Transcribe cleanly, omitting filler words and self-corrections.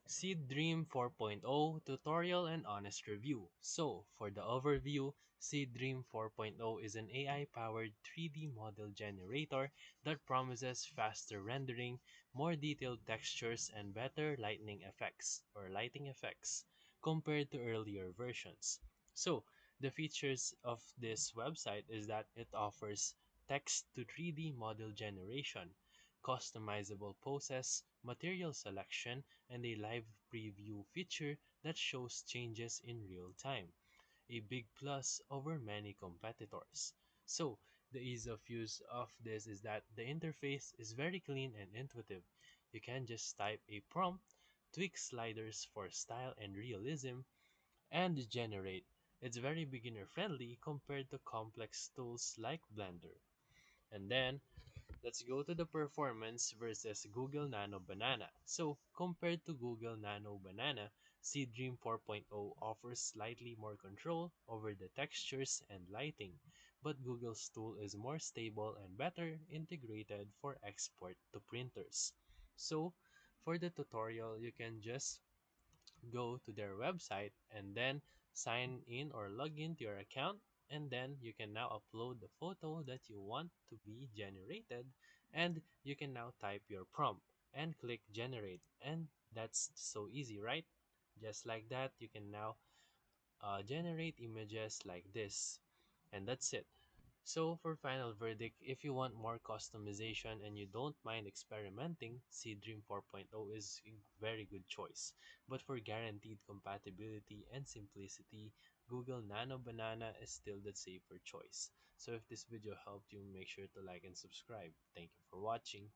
Seedream 4.0 Tutorial and Honest Review. So, for the overview, Seedream 4.0 is an AI-powered 3D model generator that promises faster rendering, more detailed textures, and better lighting effects compared to earlier versions. So, the features of this website is that it offers text to 3D model generation, customizable poses, material selection, and a live preview feature that shows changes in real time, a big plus over many competitors. So, the ease of use of this is that the interface is very clean and intuitive. You can just type a prompt, tweak sliders for style and realism, and generate. It's very beginner friendly compared to complex tools like Blender. And then let's go to the performance versus Google Nano Banana. So, compared to Google Nano Banana, Seedream 4.0 offers slightly more control over the textures and lighting, but Google's tool is more stable and better integrated for export to printers. So, for the tutorial, you can just go to their website and then sign in or log into your account, and then you can now upload the photo that you want to be generated, and you can now type your prompt and click generate, and that's so easy, right? Just like that you can now generate images like this, and that's it. So, for final verdict, if you want more customization and you don't mind experimenting, Seedream 4.0 is a very good choice. But for guaranteed compatibility and simplicity, Google Nano Banana is still the safer choice. So if this video helped you, make sure to like and subscribe. Thank you for watching.